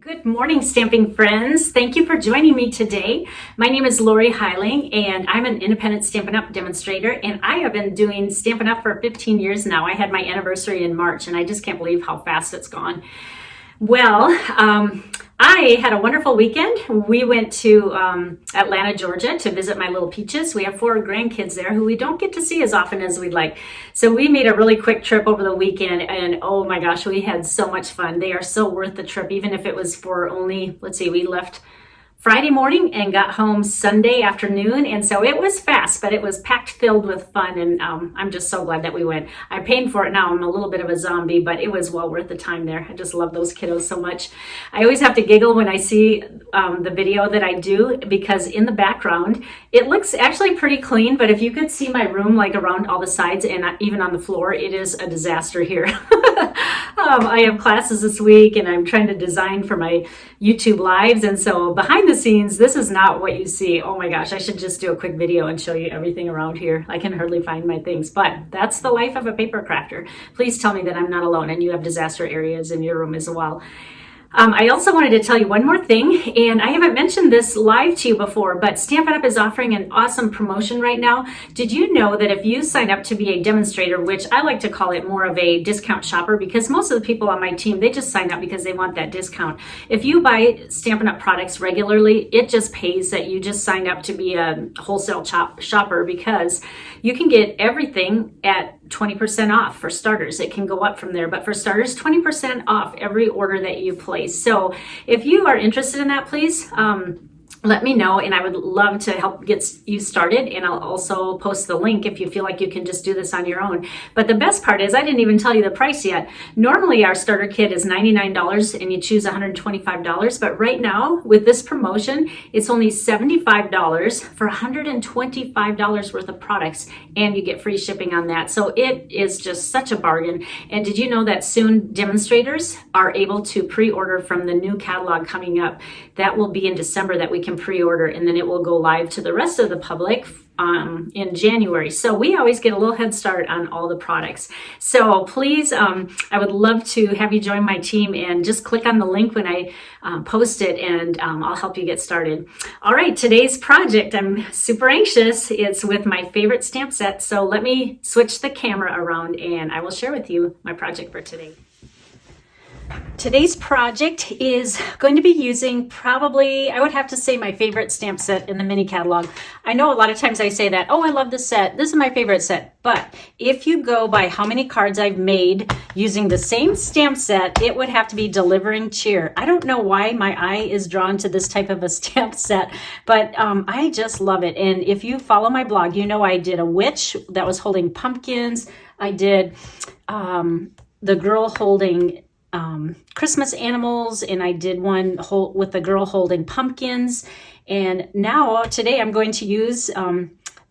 Good morning, stamping friends. Thank you for joining me today. My name is Lorri Heiling, and I'm an independent Stampin' Up! Demonstrator, and I have been doing Stampin' Up! For 15 years now. I had my anniversary in March, and I just can't believe how fast it's gone. Well, I had a wonderful weekend. We went to Atlanta, Georgia to visit my little peaches. We have 4 grandkids there who we don't get to see as often as we'd like. So we made a really quick trip over the weekend, and oh my gosh, we had so much fun. They are so worth the trip, even if it was for only, let's see, we left Friday morning and got home Sunday afternoon, and so it was fast, but it was packed filled with fun, and I'm just so glad that we went. I'm paying for it now. I'm a little bit of a zombie, but it was well worth the time there. I just love those kiddos so much. I always have to giggle when I see the video that I do, because in the background it looks actually pretty clean, but if you could see my room, like around all the sides and even on the floor, it is a disaster here. I have classes this week, and I'm trying to design for my YouTube lives, and so behind the scenes, this is not what you see. Oh my gosh, I should just do a quick video and show you everything around here. I can hardly find my things, but that's the life of a paper crafter. Please tell me that I'm not alone and you have disaster areas in your room as well. I also wanted to tell you one more thing, and I haven't mentioned this live to you before, but Stampin' Up! Is offering an awesome promotion right now. Did you know that if you sign up to be a demonstrator, which I like to call it more of a discount shopper, because most of the people on my team, they just sign up because they want that discount. If you buy Stampin' Up! Products regularly, it just pays that you just signed up to be a wholesale shopper, because you can get everything at 20% off for starters. It can go up from there, but for starters, 20% off every order that you place. So if you are interested in that, please let me know, and I would love to help get you started, and I'll also post the link if you feel like you can just do this on your own. But the best part is I didn't even tell you the price yet. Normally our starter kit is $99 and you choose $125, but right now with this promotion, it's only $75 for $125 worth of products, and you get free shipping on that. So it is just such a bargain. And did you know that soon demonstrators are able to pre-order from the new catalog coming up? That will be in December that we can pre-order, and then it will go live to the rest of the public in January. So we always get a little head start on all the products. So please, I would love to have you join my team, and just click on the link when I post it, and I'll help you get started. All right, today's project, I'm super anxious. It's with my favorite stamp set. So let me switch the camera around and I will share with you my project for today. Today's project is going to be using probably, I would have to say, my favorite stamp set in the mini catalog. I know a lot of times I say that, oh, I love this set, this is my favorite set, but if you go by how many cards I've made using the same stamp set, it would have to be Delivering Cheer. I don't know why my eye is drawn to this type of a stamp set, but I just love it. And if you follow my blog, you know I did a witch that was holding pumpkins. I did the girl holding Christmas animals, and I did one with the girl holding pumpkins. And now today I'm going to use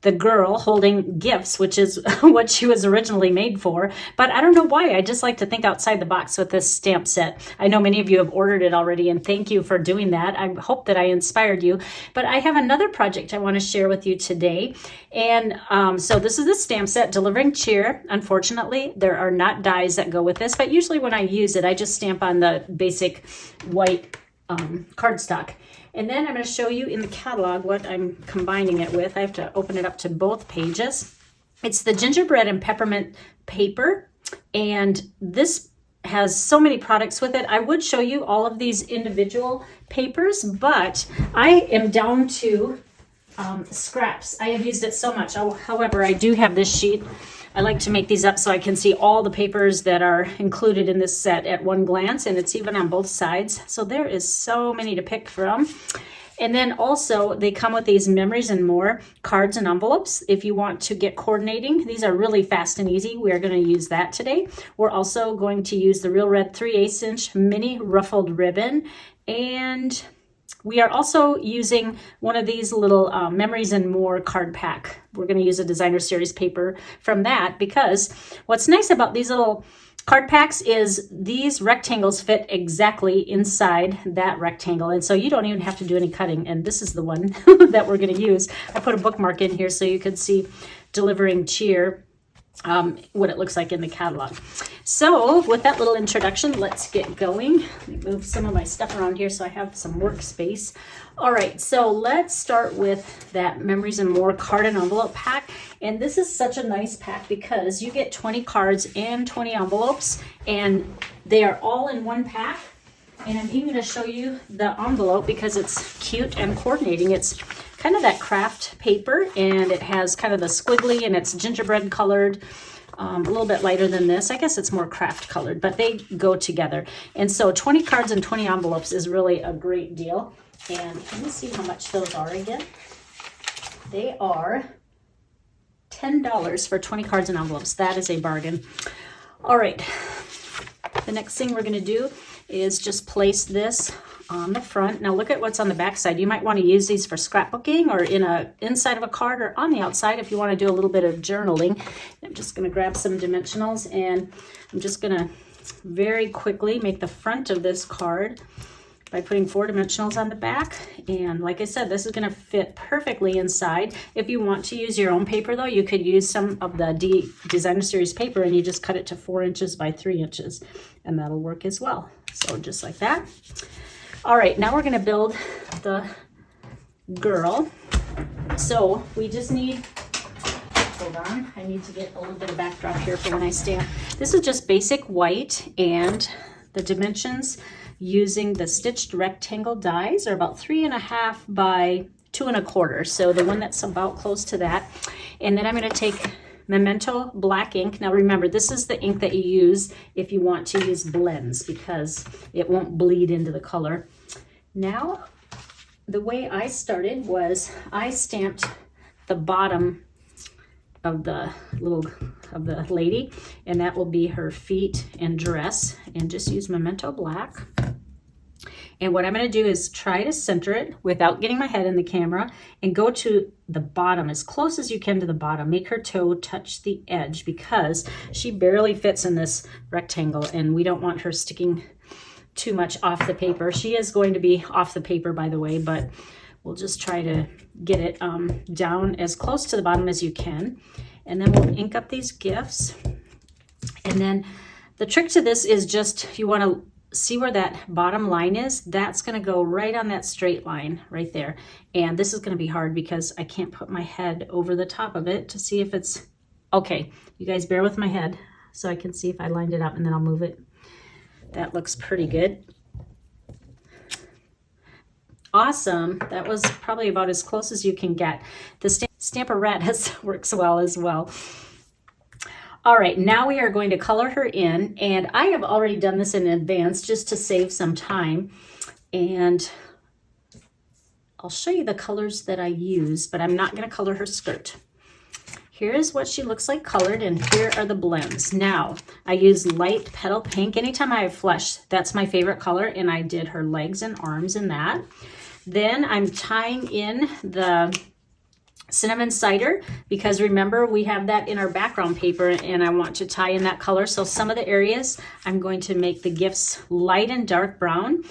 the girl holding gifts, which is what she was originally made for. But I don't know why, I just like to think outside the box with this stamp set. I know many of you have ordered it already, and thank you for doing that. I hope that I inspired you. But I have another project I want to share with you today. And so this is the stamp set, Delivering Cheer. Unfortunately, there are not dies that go with this, but usually when I use it, I just stamp on the basic white cardstock. And then I'm going to show you in the catalog what I'm combining it with. I have to open it up to both pages. It's the gingerbread and peppermint paper, and this has so many products with it. I would show you all of these individual papers, but I am down to scraps. I have used it so much. However, I do have this sheet. I like to make these up so I can see all the papers that are included in this set at one glance, and it's even on both sides. So there is so many to pick from. And then also they come with these Memories and More cards and envelopes if you want to get coordinating. These are really fast and easy. We are going to use that today. We're also going to use the Real Red 3/8 inch mini ruffled ribbon, and we are also using one of these little Memories and More card pack. We're going to use a designer series paper from that, because what's nice about these little card packs is these rectangles fit exactly inside that rectangle, and so you don't even have to do any cutting. And this is the one that we're going to use. I put a bookmark in here so you could see Delivering Cheer. what it looks like in the catalog. So with that little introduction, let's get going. Let me move some of my stuff around here so I have some workspace. All right, so let's start with that Memories and More card and envelope pack. And this is such a nice pack because you get 20 cards and 20 envelopes, and they are all in one pack. And I'm even going to show you the envelope because it's cute and coordinating. It's kind of that craft paper, and it has kind of the squiggly, and it's gingerbread colored, a little bit lighter than this. I guess it's more craft colored, but they go together. And so 20 cards and 20 envelopes is really a great deal. And let me see how much those are again. They are $10 for 20 cards and envelopes. That is a bargain. All right. The next thing we're going to do is just place this on the front. Now look at what's on the back side. You might want to use these for scrapbooking or inside of a card or on the outside if you want to do a little bit of journaling. I'm just going to grab some dimensionals, and I'm just going to very quickly make the front of this card by putting 4 dimensionals on the back. And like I said, this is going to fit perfectly inside. If you want to use your own paper though, you could use some of the Designer Series paper, and you just cut it to 4 inches by 3 inches, and that'll work as well. So just like that. All right, now we're going to build the girl. So we just need, hold on, I need to get a little bit of backdrop here for when I stamp. This is just basic white, and the dimensions using the stitched rectangle dies are about 3.5 by 2 1/4. So the one that's about close to that. And then I'm going to take Memento black ink. Now remember, this is the ink that you use if you want to use blends because it won't bleed into the color. Now, the way I started was I stamped the bottom of the lady, and that will be her feet and dress, and just use Memento black. And what I'm going to do is try to center it without getting my head in the camera, and go to the bottom as close as you can to the bottom. Make her toe touch the edge because she barely fits in this rectangle, and we don't want her sticking too much off the paper. She is going to be off the paper, by the way, but we'll just try to get it down as close to the bottom as you can. And then we'll ink up these gifts. And then the trick to this is just, you want to see where that bottom line is. That's going to go right on that straight line right there. And this is going to be hard because I can't put my head over the top of it to see if it's okay. You guys bear with my head so I can see if I lined it up, and then I'll move it. That looks pretty good. Awesome. That was probably about as close as you can get. The Stamperette works well as well. All right, now we are going to color her in, and I have already done this in advance just to save some time, and I'll show you the colors that I use, but I'm not going to color her skirt. Here's what she looks like colored, and here are the blends. Now, I use light petal pink. Anytime I have flesh, that's my favorite color, and I did her legs and arms in that. Then I'm tying in the cinnamon cider because remember we have that in our background paper, and I want to tie in that color. So some of the areas I'm going to make the gifts light and dark brown,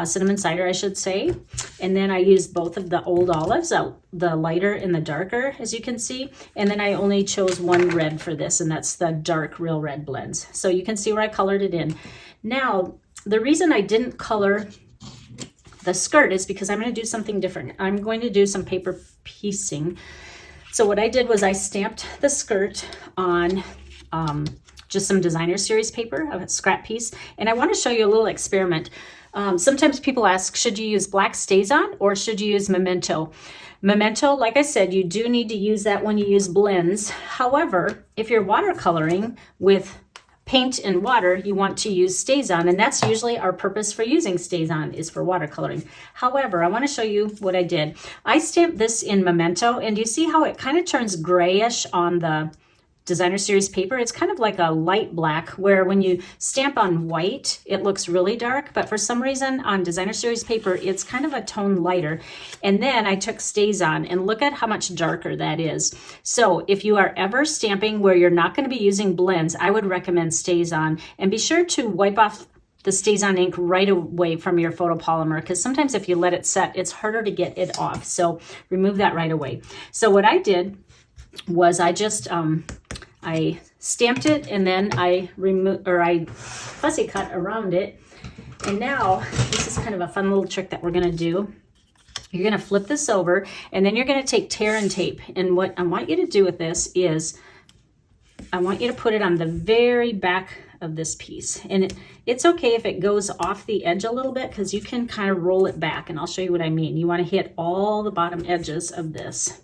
cinnamon cider I should say, and then I use both of the old olives, the lighter and the darker, as you can see, and then I only chose one red for this, and that's the dark real red blends. So you can see where I colored it in. Now the reason I didn't color the skirt is because I'm going to do something different. I'm going to do some paper piecing. So what I did was I stamped the skirt on just some Designer Series paper, a scrap piece, and I want to show you a little experiment. Sometimes people ask, should you use black StazOn or should you use Memento? Memento, like I said, you do need to use that when you use blends. However, if you're watercoloring with paint and water, you want to use StazOn, and that's usually our purpose for using StazOn is for watercoloring. However, I want to show you what I did. I stamped this in Memento, and you see how it kind of turns grayish on the Designer Series paper? It's kind of like a light black, where when you stamp on white, it looks really dark, but for some reason on Designer Series paper, it's kind of a tone lighter. And then I took StazOn, and look at how much darker that is. So if you are ever stamping where you're not going to be using blends, I would recommend StazOn, and be sure to wipe off the StazOn ink right away from your photopolymer, because sometimes if you let it set, it's harder to get it off. So remove that right away. So what I did was I just I stamped it, and then I fussy cut around it. And now this is kind of a fun little trick that we're going to do. You're going to flip this over, and then you're going to take tear and tape. And what I want you to do with this is I want you to put it on the very back of this piece. And it's okay if it goes off the edge a little bit, because you can kind of roll it back, and I'll show you what I mean. You want to hit all the bottom edges of this.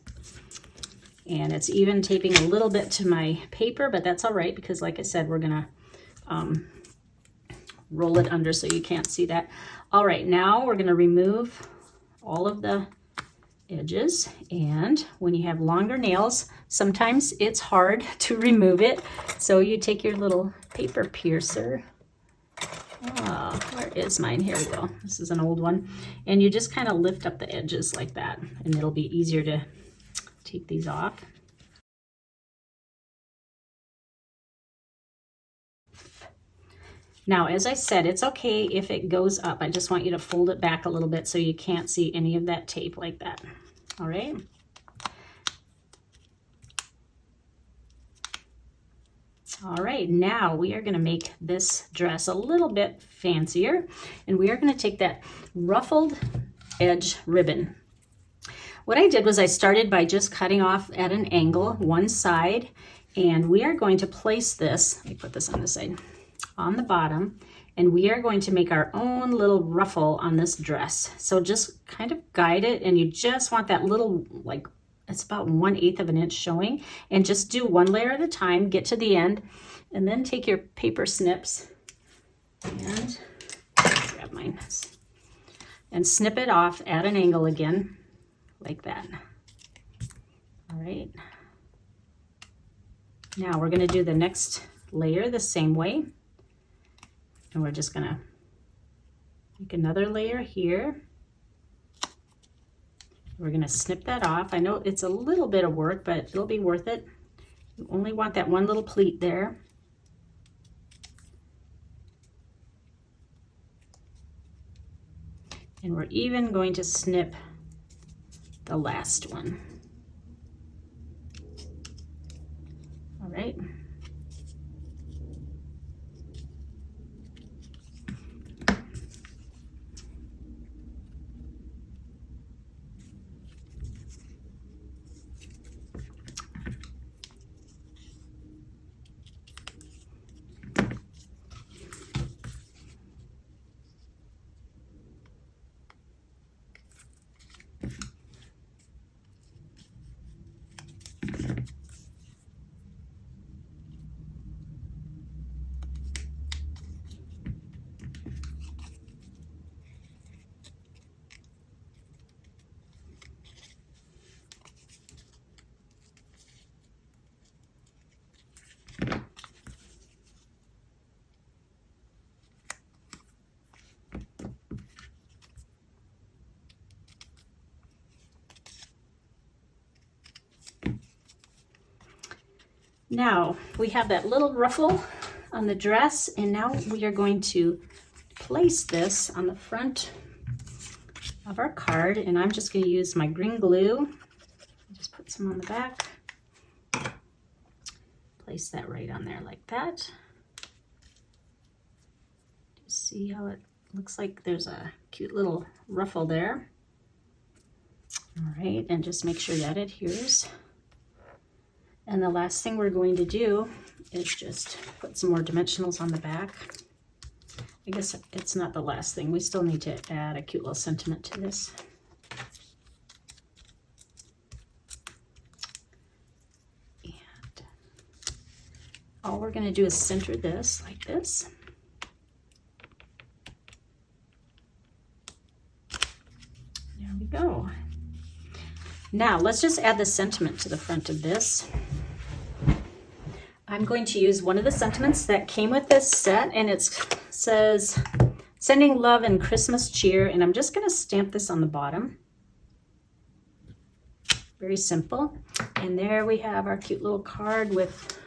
And it's even taping a little bit to my paper, but that's all right, because like I said, we're going to roll it under so you can't see that. All right, now we're going to remove all of the edges. And when you have longer nails, sometimes it's hard to remove it. So you take your little paper piercer. Where is mine? Here we go. This is an old one. And you just kind of lift up the edges like that, and it'll be easier to take these off. Now, as I said, it's okay if it goes up. I just want you to fold it back a little bit so you can't see any of that tape like that. All right. All right, now we are going to make this dress a little bit fancier, and we are going to take that ruffled edge ribbon. What I did was I started by just cutting off at an angle one side, and we are going to place this, let me put this on this side, on the bottom, and we are going to make our own little ruffle on this dress. So just kind of guide it, and you just want that little, like, it's about 1/8 of an inch showing, and just do one layer at a time, get to the end, and then take your paper snips and grab mine and snip it off at an angle again, like that. All right. Now we're going to do the next layer the same way. And we're just going to make another layer here. We're going to snip that off. I know it's a little bit of work, but it'll be worth it. You only want that one little pleat there. And we're even going to snip the last one. All right. Now we have that little ruffle on the dress, and now we are going to place this on the front of our card, and I'm just going to use my green glue. Just put some on the back. Place that right on there like that. Just see how it looks like there's a cute little ruffle there. All right, and just make sure that adheres. And the last thing we're going to do is just put some more dimensionals on the back. I guess it's not the last thing. We still need to add a cute little sentiment to this. And all we're going to do is center this like this. There we go. Now let's just add the sentiment to the front of this. I'm going to use one of the sentiments that came with this set, and it says, "Sending love and Christmas cheer," and I'm just going to stamp this on the bottom. Very simple. And there we have our cute little card with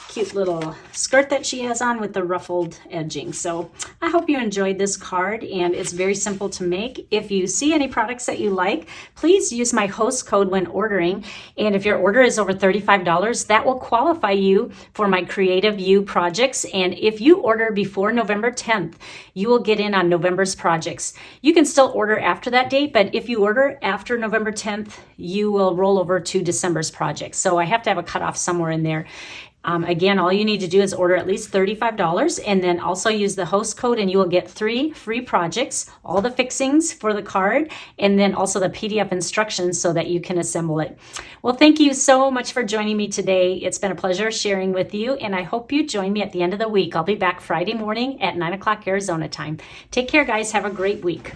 cute little skirt that she has on with the ruffled edging. So I hope you enjoyed this card, and it's very simple to make. If you see any products that you like, please use my host code when ordering. And if your order is over $35, that will qualify you for my Creative You projects. And if you order before November 10th, you will get in on November's projects. You can still order after that date, but if you order after November 10th, you will roll over to December's projects. So I have to have a cutoff somewhere in there. Again, all you need to do is order at least $35 and then also use the host code, and you will get 3 free projects, all the fixings for the card, and then also the PDF instructions so that you can assemble it. Well, thank you so much for joining me today. It's been a pleasure sharing with you, and I hope you join me at the end of the week. I'll be back Friday morning at 9 o'clock Arizona time. Take care, guys. Have a great week.